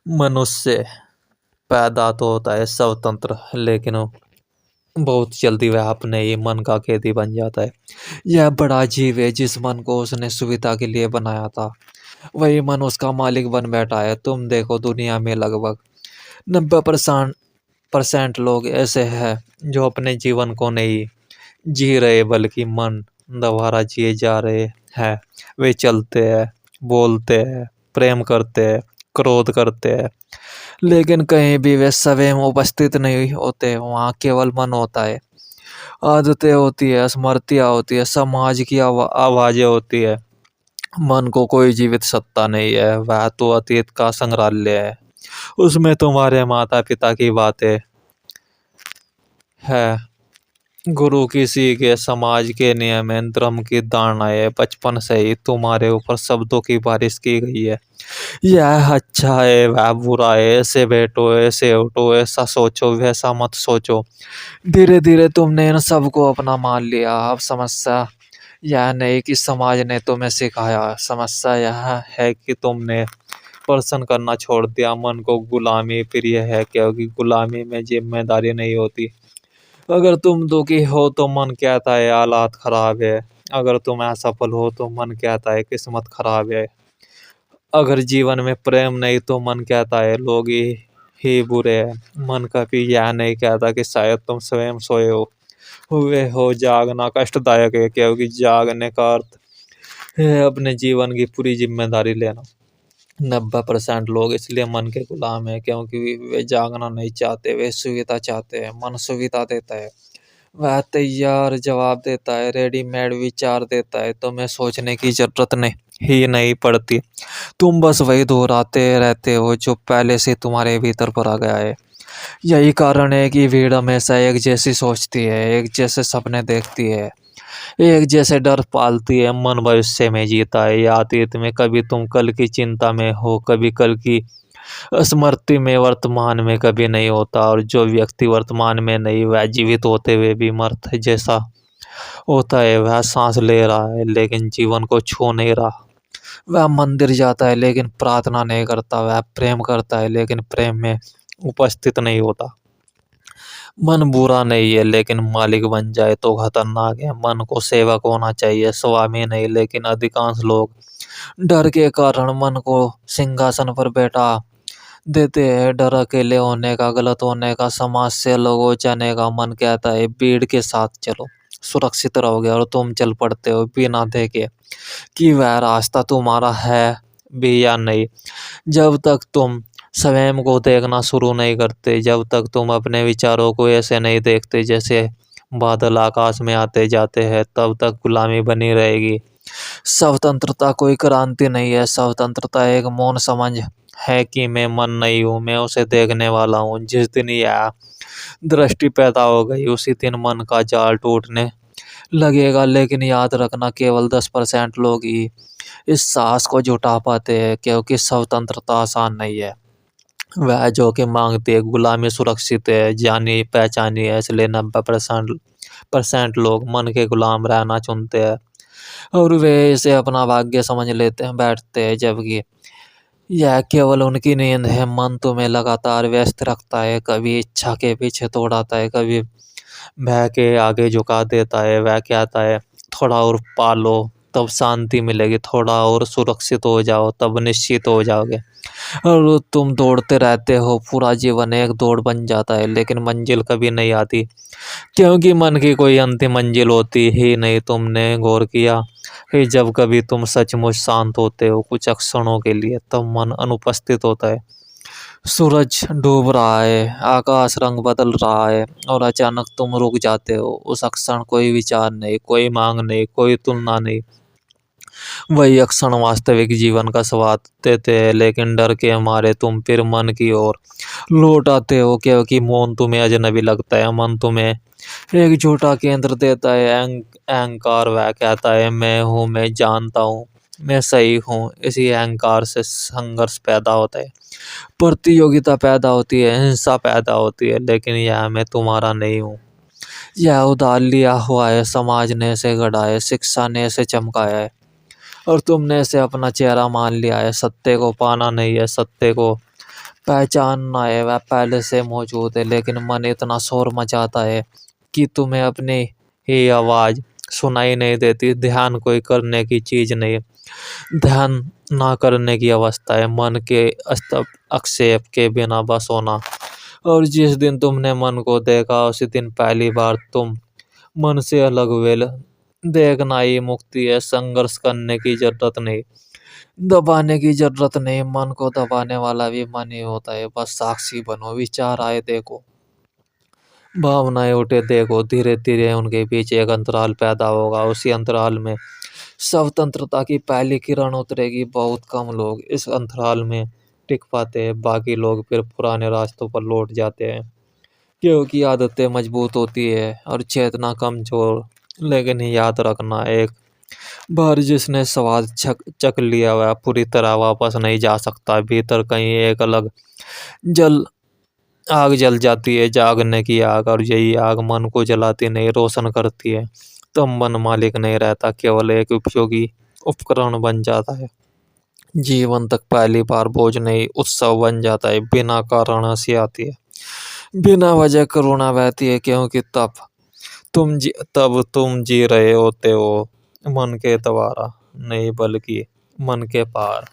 मनुष्य पैदा तो होता है स्वतंत्र, लेकिन वो बहुत जल्दी वह अपने ही मन का कैदी बन जाता है। यह बड़ा जीव है, जिस मन को उसने सुविधा के लिए बनाया था वही मन उसका मालिक बन बैठा है। तुम देखो, दुनिया में लगभग 90% लोग ऐसे हैं जो अपने जीवन को नहीं जी रहे बल्कि मन द्वारा जिए जा रहे हैं। वे चलते हैं, बोलते हैं, प्रेम करते हैं, क्रोध करते हैं, लेकिन कहीं भी वे स्वयं उपस्थित नहीं होते। वहाँ केवल मन होता है, आदतें होती है, स्मृतियाँ होती है, समाज की आवाजें होती है। मन को कोई जीवित सत्ता नहीं है, वह तो अतीत का संग्रहालय है। उसमें तुम्हारे माता पिता की बातें है, गुरु की सीखे, समाज के नियम है, धर्म की धारणाएं बचपन से ही तुम्हारे ऊपर शब्दों की बारिश की गई है। यह अच्छा है, वह बुरा है, ऐसे बैठो, ऐसे उठो, ऐसा सोचो, वैसा मत सोचो। धीरे धीरे तुमने इन सबको अपना मान लिया। अब समस्या यह नहीं कि समाज ने तुम्हें सिखाया, समस्या यह है कि तुमने प्रश्न करना छोड़ दिया। मन को गुलामी प्रिय है, क्योंकि गुलामी में जिम्मेदारी नहीं होती। अगर तुम दुखी हो तो मन कहता है हालात खराब है। अगर तुम असफल हो तो मन कहता है किस्मत खराब है। अगर जीवन में प्रेम नहीं तो मन कहता है लोग ही बुरे हैं। मन कभी यह नहीं कहता कि शायद तुम स्वयं सोए हो हुए हो। जागना कष्टदायक है, क्योंकि जागने का अर्थ है अपने जीवन की पूरी जिम्मेदारी लेना। 90% लोग इसलिए मन के गुलाम है क्योंकि वे जागना नहीं चाहते, वे सुविधा चाहते हैं। मन सुविधा देता है, वह तैयार जवाब देता है, रेडीमेड विचार देता है। तुम्हें सोचने की जरूरत नहीं ही नहीं पड़ती, तुम बस वही दोहराते रहते हो जो पहले से तुम्हारे भीतर भरा गया है। यही कारण है कि भीड़ हमेशा एक जैसी सोचती है, एक जैसे सपने देखती है, एक जैसे डर पालती है। मन भविष्य में जीता है या अतीत में। कभी तुम कल की चिंता में हो, कभी कल की स्मृति में, वर्तमान में कभी नहीं होता। और जो व्यक्ति वर्तमान में नहीं, वह जीवित होते हुए भी मर्त जैसा होता है। वह सांस ले रहा है लेकिन जीवन को छू नहीं रहा। वह मंदिर जाता है लेकिन प्रार्थना नहीं करता। वह प्रेम करता है लेकिन प्रेम में उपस्थित नहीं होता। मन बुरा नहीं है, लेकिन मालिक बन जाए तो खतरनाक है। मन को सेवक होना चाहिए, स्वामी नहीं। लेकिन अधिकांश लोग डर के कारण मन को सिंहासन पर बैठा देते हैं। डर अकेले होने का, गलत होने का, समाज से अलग हो जाने का। मन कहता है भीड़ के साथ चलो, सुरक्षित रहोगे, और तुम चल पड़ते हो बिना देखे कि वह रास्ता तुम्हारा है भी या नहीं। जब तक तुम स्वयं को देखना शुरू नहीं करते, जब तक तुम अपने विचारों को ऐसे नहीं देखते जैसे बादल आकाश में आते जाते हैं, तब तक गुलामी बनी रहेगी। स्वतंत्रता कोई क्रांति नहीं है, स्वतंत्रता एक मौन समझ है कि मैं मन नहीं हूँ, मैं उसे देखने वाला हूँ। जिस दिन यह दृष्टि पैदा हो गई उसी दिन मन का जाल टूटने लगेगा। लेकिन याद रखना, केवल 10% लोग ही इस साहस को जुटा पाते हैं, क्योंकि स्वतंत्रता आसान नहीं है। वह जो कि मांगती है गुलामी सुरक्षित है, जानी पहचानी है। इसलिए 90% लोग मन के गुलाम रहना चुनते हैं और वे इसे अपना भाग्य समझ लेते हैं बैठते हैं, जबकि यह केवल उनकी नींद है। मन तुम्हें लगातार व्यस्त रखता है, कभी इच्छा के पीछे दौड़ाता है, कभी भय के आगे झुका देता है। वह कहता है थोड़ा और पालो तब शांति मिलेगी, थोड़ा और सुरक्षित हो जाओ तब निश्चित हो जाओगे। और तुम दौड़ते रहते हो, पूरा जीवन एक दौड़ बन जाता है, लेकिन मंजिल कभी नहीं आती, क्योंकि मन की कोई अंतिम मंजिल होती ही नहीं। तुमने गौर किया कि जब कभी तुम सचमुच शांत होते हो कुछ क्षणों के लिए, तब मन अनुपस्थित होता है। सूरज डूब रहा है, आकाश रंग बदल रहा है, और अचानक तुम रुक जाते हो। उस क्षण कोई विचार नहीं, कोई मांग नहीं, कोई तुलना नहीं। वही क्षण वास्तविक जीवन का स्वाद देते हैं। लेकिन डर के मारे तुम फिर मन की ओर लौट आते हो, क्योंकि मौन तुम्हें अजनबी लगता है। मन तुम्हें एक झूठा केंद्र देता है, अहंकार। वह कहता है मैं हूँ, मैं जानता हूँ, मैं सही हूँ। इसी अहंकार से संघर्ष पैदा होता है, प्रतियोगिता पैदा होती है, हिंसा पैदा होती है। लेकिन यह मैं तुम्हारा नहीं हूँ, यह उधार लिया हुआ है। समाज ने इसे गढ़ा है, शिक्षा ने इसे चमकाया है, और तुमने इसे अपना चेहरा मान लिया है। सत्य को पाना नहीं है, सत्य को पहचानना है वह पहले से मौजूद है, लेकिन मन इतना शोर मचाता है कि तुम्हें अपनी ही आवाज सुनाई नहीं देती। ध्यान कोई करने की चीज नहीं, ध्यान ना करने की अवस्था है, मन के हस्तक्षेप के बिना बस होना। और जिस दिन तुमने मन को देखा उसी दिन पहली बार तुम मन से अलग हुए। देखना ही मुक्ति है, संघर्ष करने की जरूरत नहीं, दबाने की जरूरत नहीं। मन को दबाने वाला भी मन ही होता है। बस साक्षी बनो, विचार आए देखो, भावनाएं उठे देखो, धीरे धीरे उनके बीच एक अंतराल पैदा होगा। उसी अंतराल में स्वतंत्रता की पहली किरण उतरेगी। बहुत कम लोग इस अंतराल में टिक पाते हैं, बाकी लोग फिर पुराने रास्तों पर लौट जाते हैं, क्योंकि आदतें मजबूत होती है और चेतना कमजोर। लेकिन याद रखना, एक बार जिसने स्वाद चख लिया वह पूरी तरह वापस नहीं जा सकता। भीतर कहीं एक अलग जल आग जल जाती है, जागने की आग, और यही आग मन को जलाती नहीं, रोशन करती है। तब मन मालिक नहीं रहता, केवल एक उपयोगी उपकरण बन जाता है। जीवन तक पहली बार बोझ नहीं, उत्सव बन जाता है। बिना कारण हंसी आती है, बिना वजह करुणा बहती है, क्योंकि तब तुम जी रहे होते हो मन के द्वारा नहीं, बल्कि मन के पार।